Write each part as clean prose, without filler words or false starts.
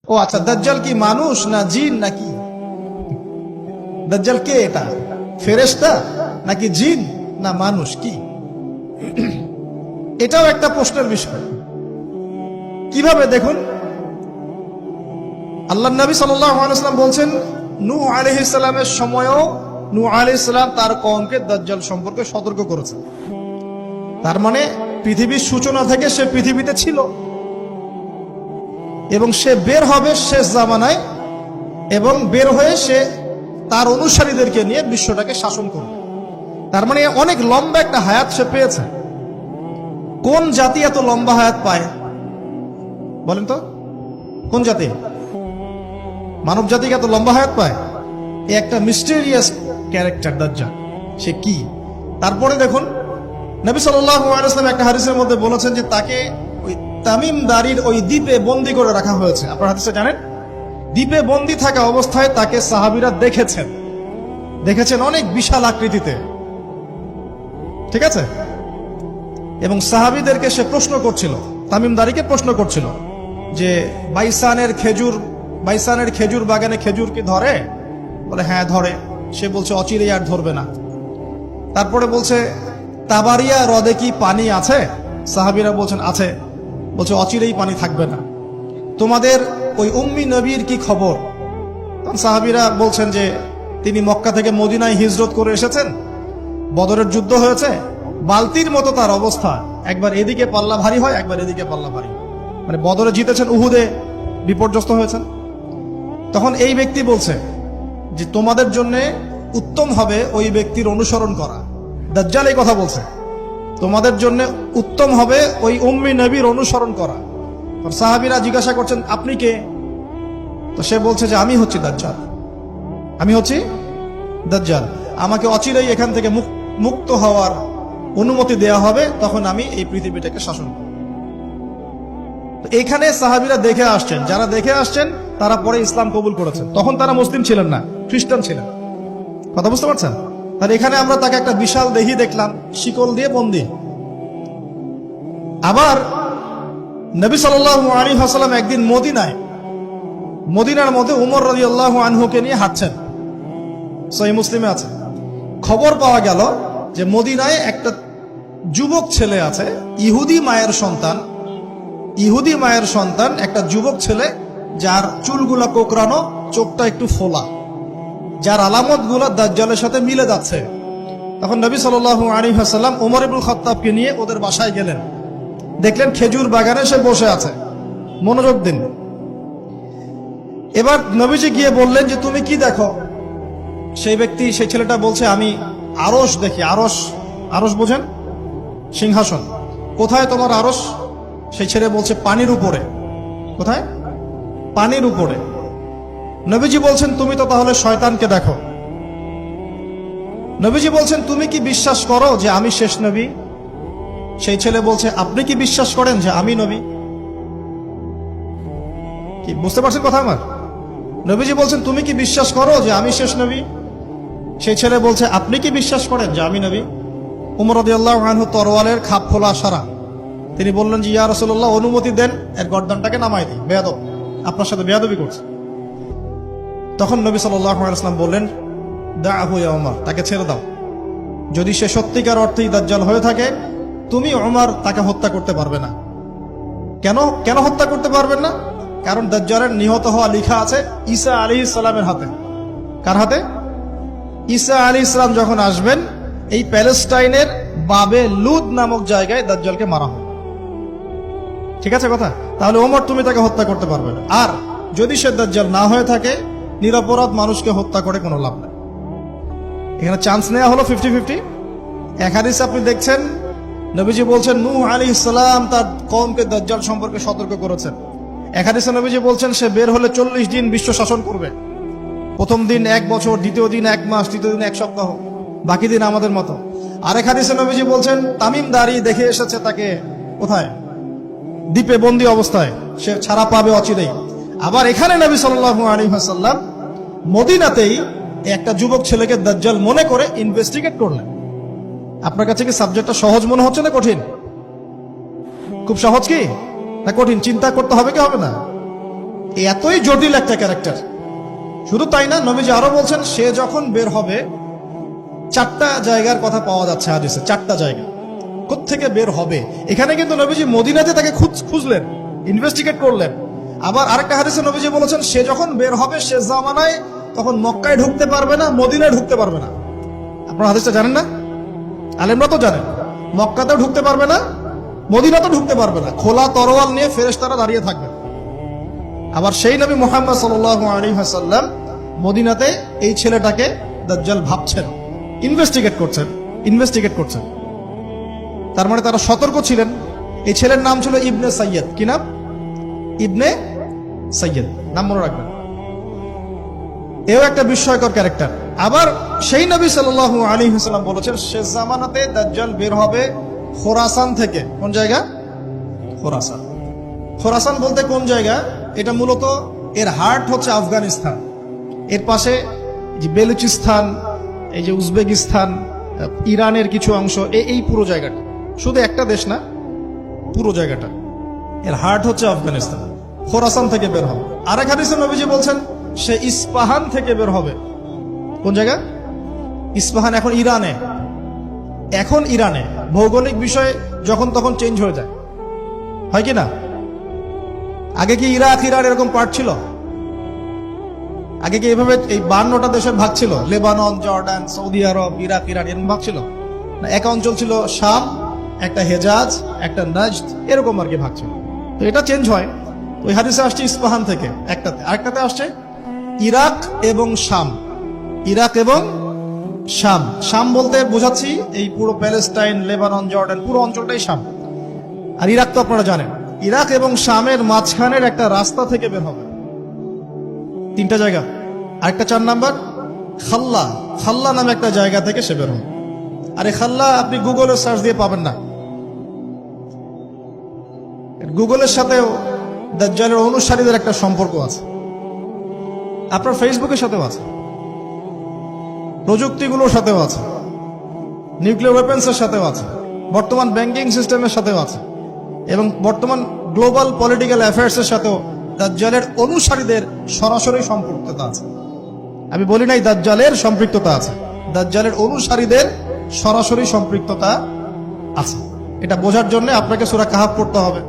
ও আচ্ছা, দাজ্জাল কি মানুষ না জিন নাকি? দাজ্জাল কে? এটা ফেরেশতা নাকি জিন না মানুষ? কি এটাও একটা প্রশ্নের বিষয়। কিভাবে দেখুন, আল্লাহর নবী সাল্লাল্লাহু আলাইহি ওয়াসাল্লাম বলছেন, নূহ আলাইহিস সালামের সময়ও নূহ আলাইহিস সালাম তার কওমকে দাজ্জাল সম্পর্কে সতর্ক করেছেন। তার মানে পৃথিবীর সূচনা থেকে সে পৃথিবীতে ছিল এবং সে বের হবে শেষ জামানায়, এবং বের হয়ে সে তার অনুসারীদেরকে নিয়ে বিশ্বটাকে শাসন করবে। তার মানে অনেক লম্বা একটা হায়াত সে পেয়েছে। কোন জাতি এত লম্বা হায়াত পায় বলেন তো? কোন জাতি মানব জাতিকে এত লম্বা হায়াত পায়? এই একটা মিস্টেরিয়াস ক্যারেক্টার দাজ্জাল। সে কি? তারপরে দেখুন, নবী সাল্লাল্লাহু আলাইহি ওয়াসাল্লাম একটা হাদিসের মধ্যে বলেছেন যে তাকে ওই তামিম দারির ওই দ্বীপে বন্দী করে রাখা হয়েছে। আপনারা হাদিসে জানেন, দ্বীপে বন্দী থাকা অবস্থায় তাকে সাহাবীরা দেখেছেন অনেক বিশাল আকৃতিতে, ঠিক আছে? এবং সাহাবীদেরকে সে প্রশ্ন করছিল, তামিম দারিকে প্রশ্ন করছিল যে বাইসানের খেজুর বাগানে খেজুর কি ধরে? বলে হ্যাঁ ধরে। সে বলছে অচিরেই আর ধরবে না। তারপরে বলছে তাবারিয়া হ্রদে কি পানি আছে? সাহাবীরা বলছেন আছে। বলছে অচিরেই পানি থাকবে না। তোমাদের ওই উম্মি নবীর কি খবর? তখন সাহাবীরা বলছেন যে তিনি মক্কা থেকে মদিনায় হিজরত করে এসেছেন, বদরের যুদ্ধ হয়েছে, বালতির মতো তার অবস্থা, একবার এদিকে পাল্লা ভারী হয় একবার এদিকে পাল্লা ভারী, মানে বদরে জিতেছেন, উহুদে বিপর্যস্ত হয়েছেন। তখন এই ব্যক্তি বলছে যে তোমাদের জন্য উত্তম হবে ওই ব্যক্তির অনুসরণ করা। দাজ্জাল এই কথা বলছে, তোমাদের জন্য উত্তম হবে ওই উম্মি নবীর অনুসরণ করা। সাহাবীরা জিজ্ঞাসা করছেন আপনি কে? তো সে বলছে যে আমি হচ্ছি দাজ্জাল। আমাকে অচিরেই এখান থেকে মুক্ত হওয়ার অনুমতি দেয়া হবে, তখন আমি এই পৃথিবীটাকে শাসন করব। এখানে সাহাবীরা দেখে আসছেন, যারা দেখে আসছেন তারা পরে ইসলাম কবুল করেছেন। তখন তারা মুসলিম ছিলেন না, খ্রিস্টান ছিলেন। কথা বুঝতে পারছেন? আর এখানে আমরা তাকে একটা বিশাল দেহি দেখলাম, শিকল দিয়ে বন্দী। আবার নবী সাল্লাল্লাহু আলাইহি ওয়াসাল্লাম একদিন মদিনার মধ্যে উমর রাদিয়াল্লাহু আনহুকে নিয়ে হাঁটছেন, সহিহ মুসলিমে আছে। খবর পাওয়া গেল যে মদিনায় একটা যুবক ছেলে আছে, ইহুদি মায়ের সন্তান, একটা যুবক ছেলে যার চুলগুলা কোকড়ানো, চোখটা একটু ফোলা, যার আলামতগুলো দাজ্জালের সাথে মিলে যাচ্ছে। তখন নবী সাল্লাল্লাহু আলাইহি ওয়াসাল্লাম ওমর ইবনুল খাত্তাবকে নিয়ে ওদের বাসায় গেলেন। দেখলেন খেজুর বাগানে সে বসে আছে। মনোযোগ দিন। এবার নবীজি গিয়ে বললেন যে তুমি কি দেখো? সেই ছেলেটা বলছে আমি আরশ দেখি। আরশ বোঝেন? সিংহাসন। কোথায় তোমার আরশ? সেই ছেলে বলছে পানির উপরে। কোথায়? পানির উপরে। নবীজি বলছেন তুমি তো তাহলে শয়তানকে দেখো। নবীজি বলছেন তুমি কি বিশ্বাস করো যে আমি শেষ নবী? সেই ছেলে বলছে আপনি কি বিশ্বাস করেন যে আমি নবী? কি বুঝতে পারছেন কথা আমার? নবীজি বলছেন তুমি কি বিশ্বাস করো যে আমি শেষ নবী? সেই ছেলে বলছে আপনি কি বিশ্বাস করেন যে আমি নবী? উমর রাদিয়াল্লাহু আনহু তরোয়ালের খাপ খোলা সারা। তিনি বললেন যে ইয়া রাসূলুল্লাহ অনুমতি দেন, এর গর্দানটাকে নামাই দিই, বেয়াদব, আপনার সাথে বেয়াদবি করছে। তখন নবী সাল্লাল্লাহু আলাইহি ওয়াসাল্লাম বললেন দাআহু ইয়া উমর, তাকে ছেড়ে দাও। যদি সে সত্যিকার অর্থেই দাজ্জাল হয়ে থাকে, তুমি উমর তাকে হত্যা করতে পারবে না। কেন হত্যা করতে পারবেন না? কারণ দাজ্জালের নিহত হওয়া লেখা আছে ঈসা আলাইহিস সালামের হাতে। কার হাতে? ঈসা আলাইহিস সালাম যখন আসবেন, এই প্যালেস্টাইনের বাবে লুদ নামক জায়গায় দাজ্জালকে মারা হবে। ঠিক আছে কথা? তাহলে ওমর তুমি তাকে হত্যা করতে পারবে না। আর যদি সে দাজ্জাল না হয়ে থাকে, নিরপরাধ মানুষকে হত্যা করে কোনো লাভ নেই। এখানে চান্স নেওয়া হলো 50-50। এক হাদিসে আপনি দেখছেন নবীজি বলছেন নূহ আলাইহিস সালাম তার কওমকে দাজ্জাল সম্পর্কে সতর্ক করেছেন। এক হাদিসে নবীজি বলছেন সে বের হলে 40 দিন বিশ্ব শাসন করবে। প্রথম দিন 1 বছর, দ্বিতীয় দিন 1 মাস, তৃতীয় দিন 1 সপ্তাহ, বাকি দিন আমাদের মতো। আরেক হাদিসে নবীজি বলছেন তামিম দারি দেখে এসেছে তাকে কোথায়? দ্বীপে বন্দী অবস্থায়, সে ছাড়া পাবে অচিরেই। আবার এখানে নবী সাল্লাল্লাহু আলাইহি ওয়াসাল্লাম মদিনাতেই একটা যুবক ছেলেকে দাজ্জাল মনে করে ইনভেস্টিগেট করলেন। আপনার কাছে কি সাবজেক্টটা সহজ মনে হচ্ছে না কঠিন? খুব সহজ কি না কঠিন? চিন্তা করতে হবে কি হবে না? এতই জটিল একটা ক্যারেক্টার। শুধু তাই না, নবীজি আরো বলছেন সে যখন বের হবে, 4টা জায়গার কথা পাওয়া যাচ্ছে হাদিসে, 4টা জায়গা কোত্থেকে বের হবে। এখানে কিন্তু নবীজি মদিনাতে তাকে খুঁজলেন, ইনভেস্টিগেট করলেন। আবার আরেকটা হাদিসে নবীজি বলেছেন সে যখন বের হবে সে জামানায় তখন মক্কায় ঢুকতে পারবে না, মদিনায় ঢুকতে পারবে না। আপনারা হাদিসটা জানেন না? আলেমরা তো জানেন। মক্কাতেও ঢুকতে পারবে না, মদিনাতেও ঢুকতে পারবে না। খোলা তরোয়াল নিয়ে ফেরেশতারা দাঁড়িয়ে থাকবে। আবার সেই নবী মুহাম্মদ সাল্লাল্লাহু আলাইহি ওয়াসাল্লাম মদিনাতে এই ছেলেটাকে দাজ্জাল ভাবছেন, ইনভেস্টিগেট করছেন। তার মানে তারা সতর্ক ছিলেন। এই ছেলের নাম ছিল ইবনে সাইয়্যিদ। কি নাম? ইবনে সাইয়্যিদ, নাম মনে রাখবেন। এও একটা বিস্ময়কর ক্যারেক্টার। আবার সেই নবী সাল্লাল্লাহু আলাইহি ওয়াসাল্লাম বলেছেন শেষ জামানাতে দাজ্জাল বের হবে খোরাসান থেকে। কোন জায়গা? খোরাসান। খোরাসান বলতে কোন জায়গা? এটা মূলত এর হার্ট হচ্ছে আফগানিস্তান, এর পাশে যে বেলুচিস্তান, এই যে উজবেকিস্তান, ইরানের কিছু অংশ, এই পুরো জায়গাটা, শুধু একটা দেশ না, পুরো জায়গাটা এর হার্ট হচ্ছে আফগানিস্তান। খোরাসান থেকে বের হবে। আরেক হাদিসে নবীজি বলছেন সে ইস্পাহান থেকে বের হবে। কোন জায়গা? ইস্পাহান এখন ইরানে। ভৌগোলিক বিষয় যখন তখন চেঞ্জ হয়ে যায়, হয় কি না? আগে কি ইরাক ইরান এরকম পার্ট ছিল? আগে কি এভাবে এই 52টা দেশের ভাগ ছিল? লেবানন, জর্ডান, সৌদি আরব, ইরাক ইরান এরকম ভাগ ছিল না? এক অঞ্চল ছিল শাম, একটা হেজাজ, একটা নাজদ, এরকম আর কি ভাগ ছিল। তো এটা চেঞ্জ হয়। ওই হাদিসে আসছে ইস্পাহান থেকে একটাতে, আরেকটাতে আসছে ইরাক এবং শাম। শাম বলতে বোঝাচ্ছি এই পুরো প্যালেস্টাইন, লেবানন, জর্ডান, পুরো অঞ্চলটাই শাম। আর ইরাক তো আপনারা জানেন। ইরাক এবং শামের মাঝখানের একটা রাস্তা থেকে বের হবে। 3টা জায়গা। আরেকটা 4 নাম্বার খাল্লা নামে একটা জায়গা থেকে সে বের হবে। আর এই খাল্লা আপনি গুগলে সার্চ দিয়ে পাবেন না। গুগলের সাথেও দাজ্জালের অনুসারীদের একটা সম্পর্ক আছে, আপনার ফেসবুকের সাথেও আছে, প্রযুক্তিগুলোর সাথেও আছে, নিউক্লিয়ার ওয়েপন্সের সাথেও আছে, বর্তমান ব্যাংকিং সিস্টেমের সাথেও আছে, এবং বর্তমান গ্লোবাল পলিটিক্যাল অ্যাফেয়ার্সের সাথেও দাজ্জালের অনুসারীদের সরাসরি সম্পৃক্ততা আছে। আমি বলি নাই দাজ্জালের সম্পৃক্ততা আছে, দাজ্জালের অনুসারীদের সরাসরি সম্পৃক্ততা আছে। এটা বোঝার জন্য আপনাকে সূরা কাহাফ পড়তে হবে।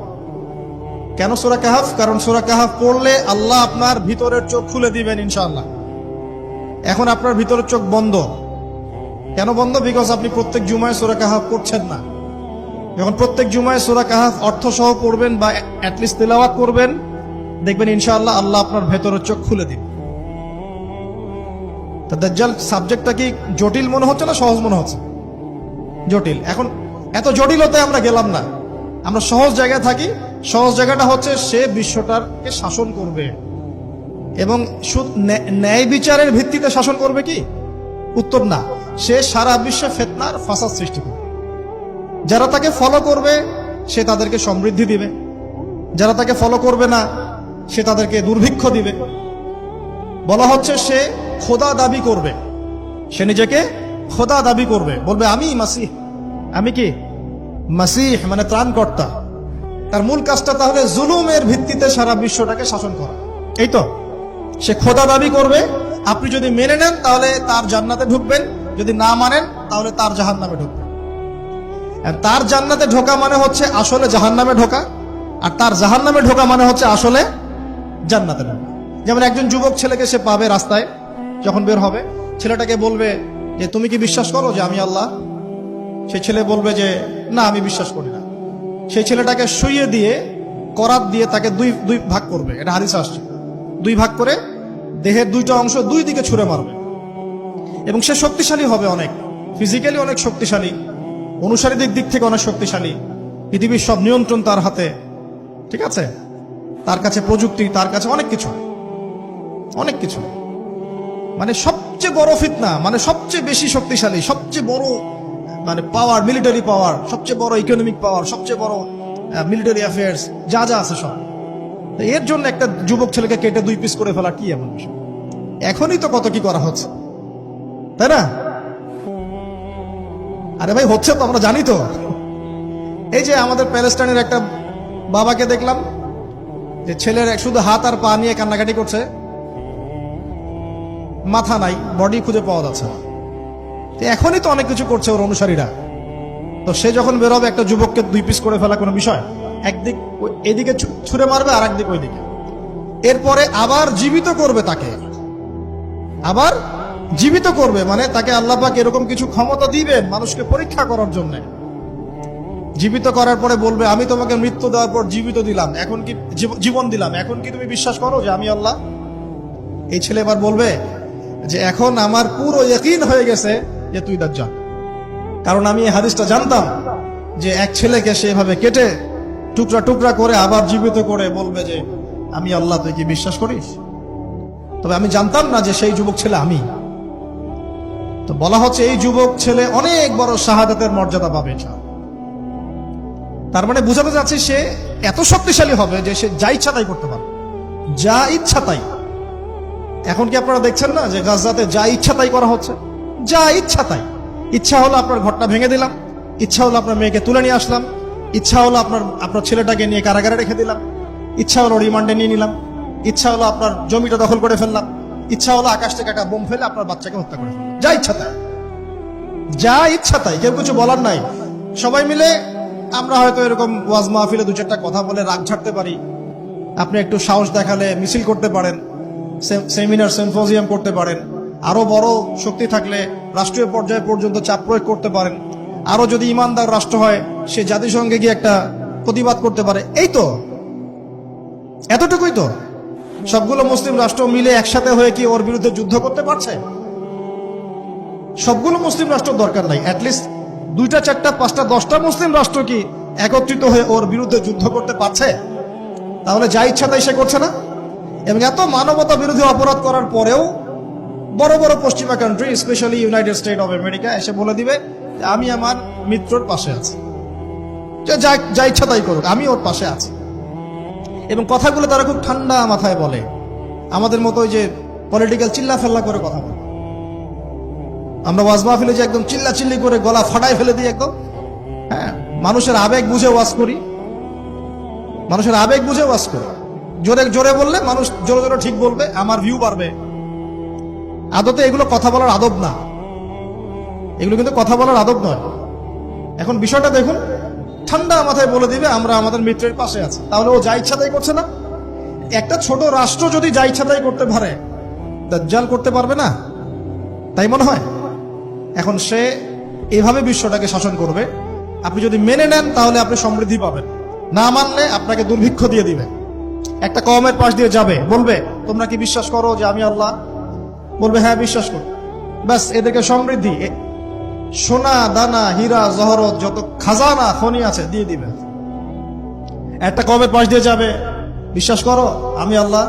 কেন সূরা কাহাফ? কারণ সূরা কাহাফ পড়লে আল্লাহ আপনার ভিতরের চোখ খুলে দিবেন ইনশাআল্লাহ। এখন আপনার ভিতরের চোখ বন্ধ। কেন বন্ধ? বিকজ আপনি প্রত্যেক জুমায় সূরা কাহাফ পড়ছেন না। যখন প্রত্যেক জুমায় সূরা কাহাফ অর্থ সহ পড়বেন বা অ্যাটলিস্ট তেলাওয়াত করবেন, দেখবেন ইনশাআল্লাহ আল্লাহ আপনার ভেতরের চোখ খুলে দিন। তা দাজ্জাল সাবজেক্টটা কি জটিল মনে হচ্ছে না সহজ মনে হচ্ছে? জটিল। এখন এত জটিলতায় আমরা গেলাম না, আমরা সহজ জায়গায় থাকি। সহজ জায়গাটা হচ্ছে সে বিশ্বটাকে শাসন করবে, এবং ন্যায় বিচারের ভিত্তিতে শাসন করবে কি? উত্তর না, সে সারা বিশ্বে ফিতনার ফাসাদ সৃষ্টি করবে। যারা তাকে ফলো করবে সে তাদেরকে সমৃদ্ধি দিবে, যারা তাকে ফলো করবে না সে তাদেরকে দুর্ভিক্ষ দিবে। বলা হচ্ছে সে খোদা দাবি করবে, সে নিজেকে খোদা দাবি করবে, বলবে আমি মাসিহ। আমি কি? মাসিহ মানে ত্রাণকর্তা। তার মূল কাজটা তাহলে জুলুমের ভিত্তিতে সারা বিশ্বটাকে শাসন করা। এই তো, সে খোদা দাবি করবে। আপনি যদি মেনে নেন তাহলে তার জান্নাতে ঢুকবেন, যদি না মানেন তাহলে তার জাহান্নামে ঢুকবেন। আর তার জান্নাতে ঢোকা মানে হচ্ছে আসলে জাহান্নামে ঢোকা, আর তার জাহান্নামে ঢোকা মানে হচ্ছে আসলে জান্নাতে ঢোকা। যেমন একজন যুবক ছেলেকে সে পাবে রাস্তায়, যখন বের হবে ছেলেটাকে বলবে যে তুমি কি বিশ্বাস করো যে আমি আল্লাহ? সেই ছেলে বলবে যে না, আমি বিশ্বাস করি না। সেই ছেলেটাকে শুইয়ে দিয়ে করাত দিয়ে তাকে দুই ভাগ করবে। এটা হাদিসে আসছে। 2 ভাগ করে দেহের 2টা অংশ 2 দিকে ছুঁড়ে মারবে, এবং সে শক্তিশালী হবে, অনেক ফিজিক্যালি অনেক শক্তিশালী, অনুসারীদের দিক থেকে অনেক শক্তিশালী। পৃথিবীর সব নিয়ন্ত্রণ তার হাতে, ঠিক আছে? তার কাছে প্রযুক্তি, তার কাছে অনেক কিছু। মানে সবচেয়ে বড় ফিতনা, মানে সবচেয়ে বেশি শক্তিশালী, সবচেয়ে বড় মানে পাওয়ার, মিলিটারি পাওয়ার, সবচেয়ে বড় ইকোনমিক পাওয়ার, সবচেয়ে বড় মিলিটারি অ্যাফেয়ার্স, যা আছে সব। এর জন্য একটা যুবক ছেলেকে কেটে 2 পিস করে ফেলা কি এমন বিষয়? এখনই তো কত কি করা হচ্ছে, তাই না? আরে ভাই হচ্ছে তো, আমরা জানি তো। এই যে আমাদের প্যালেস্টাইনের একটা বাবাকে দেখলাম, যে ছেলের শুধু হাত আর পা নিয়ে কান্নাকাটি করছে, মাথা নাই, বডি খুঁজে পাওয়া যাচ্ছে না। এখনই তো অনেক কিছু করছে ওর অনুসারীরা। তো সে যখন বেরোবে একটা যুবককে 2 পিস করে ফেলা কোনো বিষয়? একদিক এদিকে ছুঁড়ে মারবে আর একদিক ওইদিকে, এরপরে আবার জীবিত করবে তাকে, আবার জীবিত করবে। মানে তাকে আল্লাহ পাক এরকম কিছু ক্ষমতা দিবেন মানুষকে পরীক্ষা করার জন্য। জীবিত করার পরে বলবে, আমি তোমাকে মৃত্যু দেওয়ার পর জীবিত দিলাম, এখন কি জীবন দিলাম, এখন কি তুমি বিশ্বাস করো যে আমি আল্লাহ? এই ছেলে এবার বলবে যে এখন আমার পুরো ইয়াকিন হয়ে গেছে যে তুই দাজ্জাল। কারণ আমি এই হাদিসটা জানতাম যে এক ছেলেকে সে এভাবে কেটে টুকরা টুকরা করে আবার জীবিত করে বলবে যে আমি আল্লাহ, তুই কি বিশ্বাস করিস? তবে আমি জানতাম না যে সেই যুবক ছেলে আমি। তো বলা হচ্ছে এই যুবক ছেলে অনেক বড় শাহাদাতের মর্যাদা পাবে। তার মানে বোঝাতে যাচ্ছে সে এত শক্তিশালী হবে যে সে যা ইচ্ছা তাই করতে পারবে, যা ইচ্ছা তাই। এখন কি আপনারা দেখছেন না যে গাজাতে যা ইচ্ছা তাই করা হচ্ছে? যা ইচ্ছা তাই। ইচ্ছা হলো আপনার ঘরটা ভেঙে দিলাম, ইচ্ছা হলো আপনার মেয়েকে তুলে নিয়ে আসলাম, ইচ্ছা হলো আপনার ছেলেটাকে নিয়ে কারাগারে রেখে দিলাম, ইচ্ছা হলো রিমান্ডে নিয়ে নিলাম, ইচ্ছা হলো আপনার জমিটা দখল করে ফেললাম, ইচ্ছা হলো আকাশ থেকে একটা বোম ফেলে আপনার বাচ্চাকে হত্যা করে ফেললাম। যা ইচ্ছা তাই, যা ইচ্ছা তাই, কেউ কিছু বলার নাই। সবাই মিলে আমরা হয়তো এরকম ওয়াজ মাহফিলে 2-4টা কথা বলে রাগ ঝাড়তে পারি, আপনি একটু সাহস দেখালে মিছিল করতে পারেন, সেমিনার সিম্পোজিয়াম করতে পারেন, আরো বড় শক্তি থাকলে রাষ্ট্রীয় পর্যায়ে পর্যন্ত চাপ প্রয়োগ করতে পারেন, আরো যদি ইমানদার রাষ্ট্র হয় সে জাতিসংঘে গিয়ে একটা প্রতিবাদ করতে পারে। এই তো, এতটুকুই তো। সবগুলো মুসলিম রাষ্ট্র মিলে একসাথে হয়ে কি ওর বিরুদ্ধে যুদ্ধ করতে পারছে? সবগুলো মুসলিম রাষ্ট্র দরকার নাই, অ্যাটলিস্ট 2টা 4টা 5টা 10টা মুসলিম রাষ্ট্র কি একত্রিত হয়ে ওর বিরুদ্ধে যুদ্ধ করতে পারছে? তাহলে যা ইচ্ছা তাই সে করছে না। এবং এত মানবতা বিরোধী অপরাধ করার পরেও বড় বড় পশ্চিমা country, specially United state of America এসে বলে দিবে যে আমি আমার মিত্রর পাশে আছি, যা ইচ্ছা তাই করুক, আমি ওর পাশে আছি। এবং কথাগুলো তারা খুব ঠান্ডা মাথায় বলে, আমাদের মতো ওই যে পলিটিক্যাল চিল্লা ফেল্লা করে কথা বলে। আমরা ওয়াজ মাহফিলে যে একদম চিল্লা চিল্লি করে গলা ফাটায় ফেলে দিই একদম। হ্যাঁ, মানুষের আবেগ বুঝে ওয়াজ করি, মানুষের আবেগ বুঝে ওয়াজ করি। জোরে জোরে বললে মানুষ জোরে জোরে ঠিক বলবে, আমার ভিউ বাড়বে। আদতে এগুলো কথা বলার আদব না, এগুলো কিন্তু কথা বলার আদব নয়। এখন বিষয়টা দেখুন, ঠান্ডা মাথায় বলে দিবে আমরা আমাদের মিত্রের পাশে আছি। তাহলে ও যা ইচ্ছা তাই করছে না? একটা ছোট রাষ্ট্র যদি যা ইচ্ছা তাই করতে পারে, দাজ্জাল করতে পারবে না? তাই মনে হয়? এখন সে এভাবে বিশ্বটাকে শাসন করবে। আপনি যদি মেনে নেন তাহলে আপনি সমৃদ্ধি পাবেন, না মানলে আপনাকে দুর্ভিক্ষ দিয়ে দিবে। একটা কওমের পাশ দিয়ে যাবে, বলবে তোমরা কি বিশ্বাস করো যে আমি আল্লাহ? বলবে হ্যাঁ বিশ্বাস করো। ব্যাস, এদেরকে সমৃদ্ধি, সোনা দানা হীরা জহরত যত খাজানা খনি আছে দিয়ে দিবে। একটা কওমের পাশ দিয়ে যাবে, বিশ্বাস করো আমি আল্লাহ,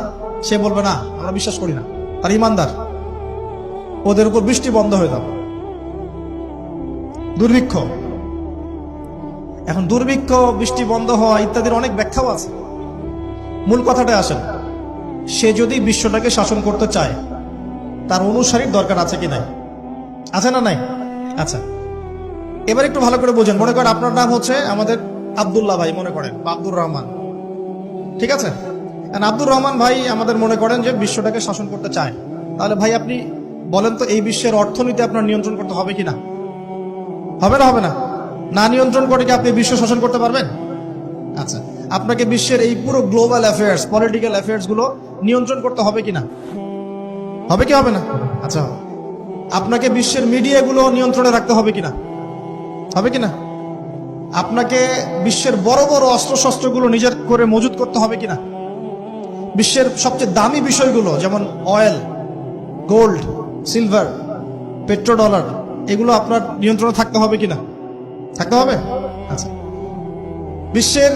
সে বলবে না আমরা বিশ্বাস করি না, আর ইমানদার। ওদের উপর বৃষ্টি বন্ধ হয়ে যাবে, দুর্ভিক্ষ। এখন দুর্ভিক্ষ, বৃষ্টি বন্ধ হওয়া ইত্যাদির অনেক ব্যাখ্যাও আছে। মূল কথাটা আসেন, সে যদি বিশ্বটাকে শাসন করতে চায় তার অনুসারীর দরকার আছে কি নাই? আছে না নাই? আচ্ছা, এবার একটু ভালো করে বোঝেন। মনে করেন আপনার নাম হচ্ছে আমাদের আব্দুল্লাহ ভাই, মনে করেন, বা আব্দুর রহমান, ঠিক আছে? আব্দুর রহমান ভাই আমাদের মনে করেন যে বিশ্বটাকে শাসন করতে চায়। তাহলে ভাই আপনি বলেন তো, এই বিশ্বের অর্থনীতি আপনার নিয়ন্ত্রণ করতে হবে কিনা? হবে না? হবে না? না নিয়ন্ত্রণ করে কি আপনি বিশ্ব শাসন করতে পারবেন? আচ্ছা, আপনাকে বিশ্বের এই পুরো গ্লোবাল অ্যাফেয়ার্স, পলিটিক্যাল অ্যাফেয়ার্স গুলো নিয়ন্ত্রণ করতে হবে কিনা? হবে কি হবে না? আচ্ছা, আপনাকে বিশ্বের মিডিয়াগুলো নিয়ন্ত্রণে রাখতে হবে কিনা? হবে কিনা? আপনাকে বিশ্বের বড় বড় অস্ত্রশস্ত্রগুলো নিজের করে মজুত করতে হবে কিনা? বিশ্বের সবচেয়ে দামি বিষয়গুলো যেমন অয়েল, গোল্ড, সিলভার, পেট্রোডলার, এগুলো আপনার নিয়ন্ত্রণে থাকতে হবে কিনা? থাকতে হবে। আচ্ছা, বিশ্বের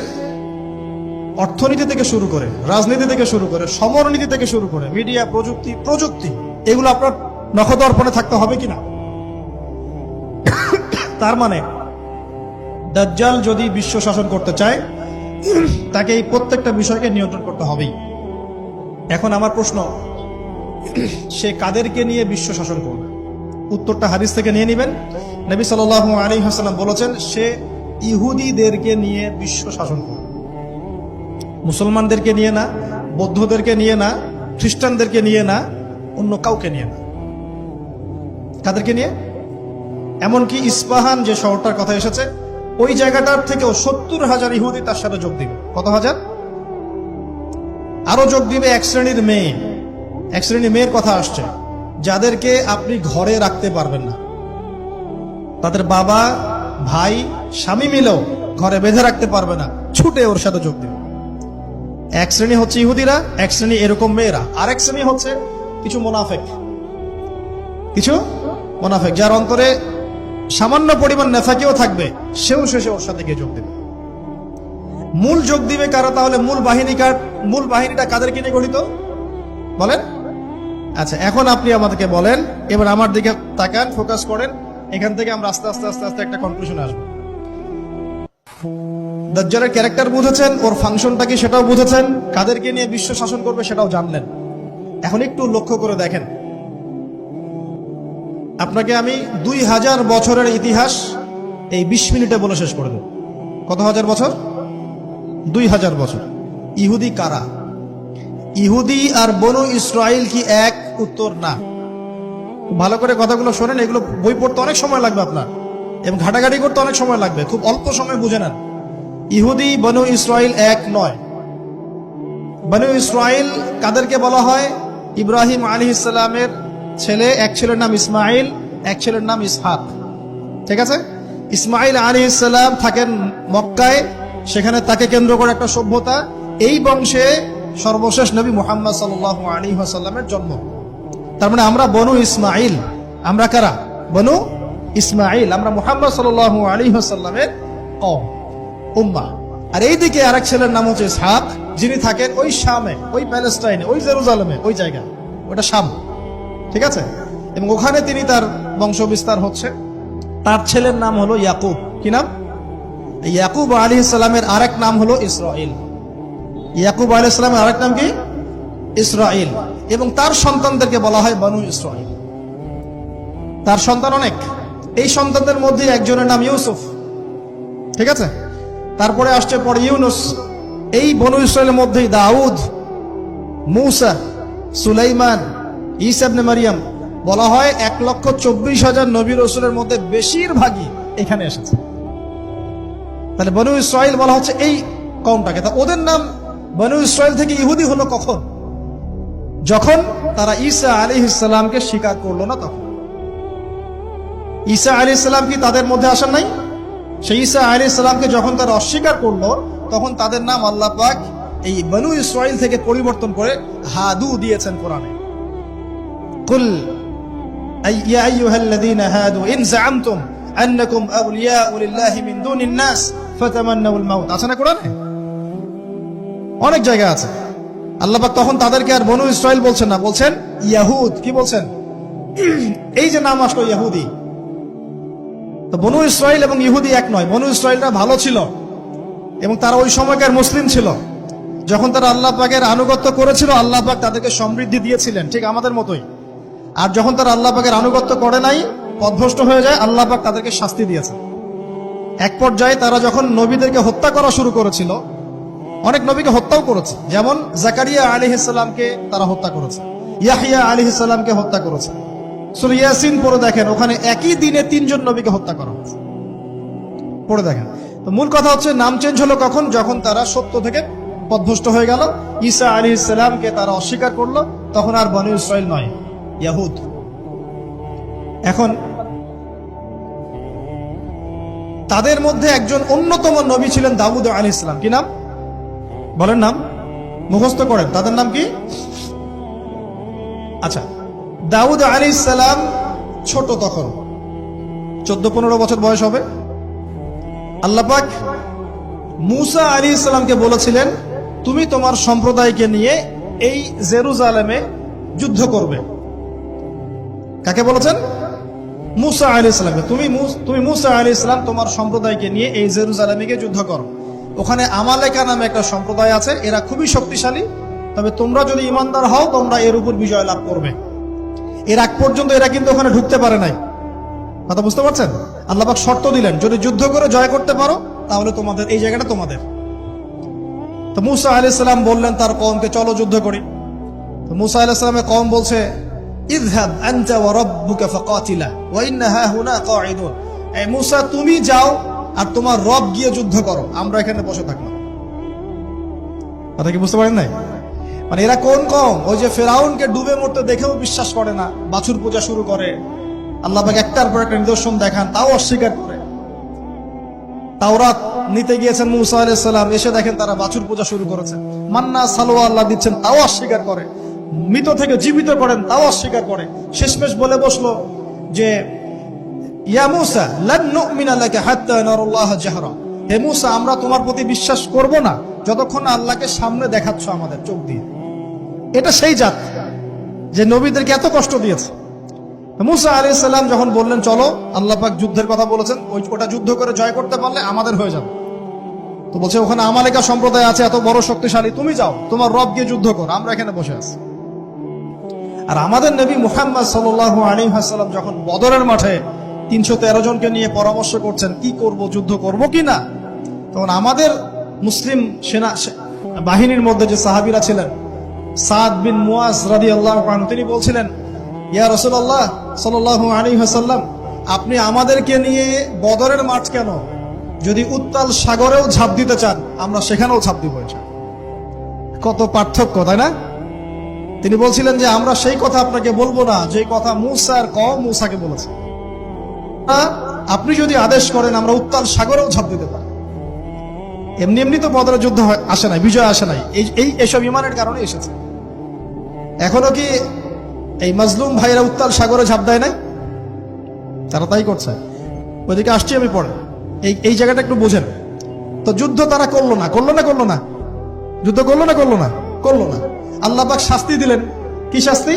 অর্থনীতি থেকে শুরু করে, রাজনীতি থেকে শুরু করে, সমরনীতি থেকে শুরু করে, মিডিয়া, প্রযুক্তি, এগুলো আপনার নখদর্পণে থাকতে হবে কিনা? তার মানে দাজ্জাল যদি বিশ্ব শাসন করতে চায় তাকে এই প্রত্যেকটা বিষয়কে নিয়ন্ত্রণ করতে হবেই। এখন আমার প্রশ্ন, সে কাদেরকে নিয়ে বিশ্ব শাসন করবে? উত্তরটা হাদিস থেকে নিয়ে নেবেন। নবী সাল্লাল্লাহু আলাইহি ওয়াসাল্লাম বলেছেন, সে ইহুদিদেরকে নিয়ে বিশ্ব শাসন করবে। মুসলমানদেরকে নিয়ে না, বৌদ্ধদেরকে নিয়ে না, খ্রিস্টানদেরকে নিয়ে না, অন্য কাউকে নিয়ে না। কাদেরকে নিয়ে? এমনকি ইস্পাহান যে শহরটার কথা এসেছে, ওই জায়গাটার থেকেও 70,000 ইহুদি তার সাথে যোগ দিবে। কত হাজার? আরো যোগ দিবে এক শ্রেণীর মেয়ে। এক শ্রেণীর মেয়ের কথা আসছে, যাদেরকে আপনি ঘরে রাখতে পারবেন না, তাদের বাবা, ভাই, স্বামী মিলেও ঘরে বেঁধে রাখতে পারবে না, ছুটে ওর সাথে যোগ দিবে। এক শ্রেণী হচ্ছে ইহুদিরা, এক শ্রেণী এরকম মেয়েরা, আরেক শ্রেণী হচ্ছে কিছু মুনাফিক, যার অন্তরে সামান্য পরিমাণ নেফাকিও থাকবে, সেও শেষে ওর সাথে গিয়ে যোগ দেবে। মূল যোগ দিবে কারা তাহলে? মূল বাহিনীটা কাদেরকে নিয়ে গঠিত বলেন? আচ্ছা, এখন আপনি আমাদেরকে বলেন, এবার আমার দিকে তাকান, ফোকাস করেন, এখান থেকে আমরা আস্তে আস্তে আস্তে আস্তে একটা কনক্লুশনে আসবো। দাজ্জালের ক্যারেক্টার বুঝেছেন, ওর ফাংশনটা কি সেটাও বুঝেছেন, কাদেরকে নিয়ে বিশ্ব শাসন করবে সেটাও জানলেন। এখন একটু লক্ষ্য করে দেখেন, আপনাকে আমি 2000 বছরের ইতিহাস এই 20 মিনিটে বলে শেষ করে দেব। কত হাজার বছর? 2000 বছর। ইহুদি কারা? ইহুদি আর বনু ইসরাইল কি এক? উত্তর না। ভালো করে কথাগুলো শোনেন, এগুলো বই পড়তে অনেক সময় লাগবে আপনার, এবং ঘাটাঘাটি করতে অনেক সময় লাগবে, খুব অল্প সময় বুঝে নেন। ইহুদি বনু ইসরাইল এক নয়। বনু ইসরাইল কাদেরকে বলা হয়? ইব্রাহিম আলাইহিস সালামের ছেলে, এক ছেলের নাম ইসমাইল, এক ছেলের নাম ইসহাক। ঠিক আছে? ইসমাইল আলাইহিস সালাম থাকেন মক্কায়, সেখানে তাকে কেন্দ্র করে একটা সভ্যতা। এই বংশে সর্বশেষ নবী মুহাম্মদ সাল্লাল্লাহু আলাইহি ওয়াসাল্লামের জন্ম। তার মানে আমরা বনু ইসমাইল। আমরা কারা? বনু ইসমাইল। আমরা মুহাম্মদ সাল্লাল্লাহু আলাইহি ওয়াসাল্লামের কওম, উম্মাহ। আর এইদিকে আরেক ছেলের নাম হচ্ছে ইসহাক, যিনি থাকেন ওই শামে, ওই প্যালেস্টাইনে, ওই জেরুজালেমে, ওই জায়গায়, ওটা শাম। ঠিক আছে? এবং ওখানে তিনি তার বংশ বিস্তার হচ্ছে। তার ছেলের নাম হলো ইয়াকুব। কি নাম? ইয়াকুব আলাইহিস সালামের আরেক নাম হলো ইসরাইল। ইয়াকুব আলাইহিস সালামের আরেক নাম কি? ইসরাইল। এবং তার সন্তানদেরকে বলা হয় বনু ইসরাইল। তার সন্তান অনেক। এই সন্তানদের মধ্যে একজনের নাম ইউসুফ। ঠিক আছে? তারপরে আসছে পরে ইউনুস। এই বনু ইসরাইলের মধ্যেই দাউদ, মূসা, সুলাইমান, ঈসা ইবনে মারিয়াম। বলা হয় 1,24,000 নবী রাসূলের মধ্যে বেশিরভাগই এখানে এসেছে। তাহলে বনু ইসরাইল বলা হচ্ছে এই কওমটাকে। তা ওদের নাম বনু ইসরাইল থেকে ইহুদি হলো কখন? যখন তারা ঈসা আলাইহিস সালামকে স্বীকার করলো না তখন। ঈসা আলাইহিস সালাম কি তাদের মধ্যে আসেন নাই? সেই ঈসা আলাইহিস সালামকে যখন তারা অস্বীকার করলো, তখন তাদের নাম আল্লাহ পাক এই বনু ইসরাইল থেকে পরিবর্তন করে হাদু দিয়েছেন কোরআনে। কুল ইয়া আইয়ুহাল্লাযীনা হাদু ইন যাআমতুম আন্নাকুম আউলিয়াউ লিল্লাহি মিন দুনিন নাস ফাতামান্নাউল মাউত। আছে না কোরআনে? অনেক জায়গা আছে। আল্লাহ পাক তখন তাদেরকে আর বনু ইসরাইল বলছেন না, বলছেন ইয়াহুদ। কি বলছেন? এই যে নাম আসলো ইহুদি। তো বনু ইসরাইল এবং ইহুদি এক নয়। বনু ইসরাইলরা ভালো ছিল এবং তারা ওই সময়কার মুসলিম ছিল। যখন তারা আল্লাহ পাকের আনুগত্য করেছিল, আল্লাহ পাক তাদেরকে সমৃদ্ধি দিয়েছিলেন, ঠিক আমাদের মতোই। আর যখন তারা আল্লাহ পাকের আনুগত্য করে নাই, পথভ্রষ্ট হয়ে যায়, আল্লাহ পাক তাদেরকে শাস্তি দিয়েছে। এক পর্যায়ে তারা যখন নবীদেরকে হত্যা করা শুরু করেছিল, অনেক নবীকে হত্যাও করেছে। যেমন জাকারিয়া আলাইহিস সালামকে তারা হত্যা করেছে, ইয়াহইয়া আলাইহিস সালামকে হত্যা করেছে। সূরা ইয়াসিন পড়ে দেখেন, ওখানে একই দিনে 3 জন নবীকে হত্যা করা হয়েছে। পড়ে দেখেন। তো মূল কথা হচ্ছে, নাম চেঞ্জ হলো কখন? যখন তারা সত্য থেকে পথভ্রষ্ট হয়ে গেল, ঈসা আলাইহিস সালামকে তারা অস্বীকার করলো, তখন আর বনু ইসরাইল নয়, ইয়াহুদ। এখন তাদের মধ্যে একজন অন্যতম নবী ছিলেন দাউদ আলাইহিস সালাম। কি নাম? বলেন নাম, মুখস্থ করেন। তাদের নাম কি? আচ্ছা, দাউদ আলাইহিস সালাম ছোট, তখন 14-15 বছর বয়স হবে। আল্লাহ পাক মূসা আলাইহিস সালামকে বলেছিলেন, তুমি তোমার সম্প্রদায়কে নিয়ে এই জেরুজালেমে যুদ্ধ করবে। কাকে বলেছেন? মূসা আলাইহিস সালামকে। তুমি মূসা আলাইহিস সালাম তোমার সম্প্রদায়কে নিয়ে এই জেরুজালেমে গিয়ে যুদ্ধ করো। ওখানে আমালেকা নামে একটা সম্প্রদায় আছে, এরা খুবই শক্তিশালী, তবে তোমরা যদি ইমানদার হও, তোমরা এর উপর বিজয় লাভ করবে। এর আগ পর্যন্ত এরা কিন্তু ওখানে ঢুকতে পারে নাই। কথা বুঝতে পারছেন? আল্লাহ পাক শর্ত দিলেন, যদি যুদ্ধ করে জয় করতে পারো, তাহলে তোমাদের এই জায়গাটা তোমাদের। তো মুসা আলাইহিস সালাম বললেন তার কওমকে, চলো যুদ্ধ করি। তো মুসা আলাইহিস সালামের কওম বলছে, ইযহাব আনতা ওয়া রাব্বুকা ফাকাতিলা ওয়া ইন্না হাহুনা কাঈদুন। এই মুসা, তুমি যাও আর তোমার রব গিয়ে যুদ্ধ করো, আমরা এখানে বসে থাকলাম। কথা কি বুঝতে পারেন নাই? মানে এরা কোন কওম? ওই যে ফেরাউনকে ডুবে মরতে দেখেও বিশ্বাস করে না, বাছুর পূজা শুরু করে, আল্লাহ পাক একটার পর একটা নিদর্শন দেখান, তাও অস্বীকার করে। তাওরাত নিতে গিয়েছেন মুসা আলাইহিস সালাম, এসে দেখেন তারা বাছুর পূজা শুরু করেছে। মান্না সালোয়া আল্লাহ দিচ্ছেন, তাও অস্বীকার করে। মৃত থেকে জীবিত করেন, তাও অস্বীকার করে। শেষমেশ বলে বসলো যে, ইয়া মুসা লান নুমিনা লাকা হাত্তা নারাল্লাহ জাহরা। হে মুসা, আমরা তোমার প্রতি বিশ্বাস করব না যতক্ষণ না আল্লাহকে সামনে দেখাচ্ছ আমাদের চোখ দিয়ে। এটা সেই জাত যে নবীদেরকে এত কষ্ট দিয়েছে। মুসা আলাইহিস সালাম যখন বললেন চলো, আল্লাহ পাক যুদ্ধের কথা বলেছেন, ওটা যুদ্ধ করে জয় করতে পারলে আমাদের হয়ে যাবে। তো বলছে ওখানে আমালিকা সম্প্রদায় আছে এত বড় শক্তিশালী, তুমি যাও, তোমার রব গিয়ে যুদ্ধ করো, আমরা এখানে বসে আছি। আর আমাদের নবী মুহাম্মদ সাল্লাল্লাহু আলাইহি ওয়াসাল্লাম যখন বদরের মাঠে 313 জনকে নিয়ে পরামর্শ করছেন কি করব, যুদ্ধ করব কি না, তখন আমাদের মুসলিম সেনা বাহিনীর মধ্যে যে সাহাবীরা ছিলেন, সাদ বিন মুয়াজ রাদিয়াল্লাহু আনহু, তিনি বলছিলেন, ইয়া রাসূলুল্লাহ সাল্লাল্লাহু আলাইহি ওয়াসাল্লাম, আপনি আমাদেরকে নিয়ে বদরের মাঠ কেন, যদি উত্তাল সাগরেও ঝাঁপ দিতে চান আমরা সেখানেও ঝাঁপ দিব। কত পার্থক্য, তাই না? তিনি বলছিলেন যে আমরা সেই কথা আপনাকে বলবো না যে কথা মুসার কওম মুসাকে বলেছে। আপনি যদি আদেশ করেন আমরা উত্তাল সাগরেও ঝাঁপ দিতে পারি। এমনি এমনি তো বদরের যুদ্ধ আসে নাই, বিজয় আসে নাই, এইসব ইমানের কারণে এসেছে। এখনো কি এই মাজলুম ভাইরা উত্তাল সাগরে ঝাঁপ দেয় নাই? তারা তাই করছে। ওইদিকে আসছি আমি পরে, এই জায়গাটা একটু বোঝেন। তো যুদ্ধ তারা করলো না, করলো না, যুদ্ধ করলো না। আল্লাহ পাক শাস্তি দিলেন। কি শাস্তি?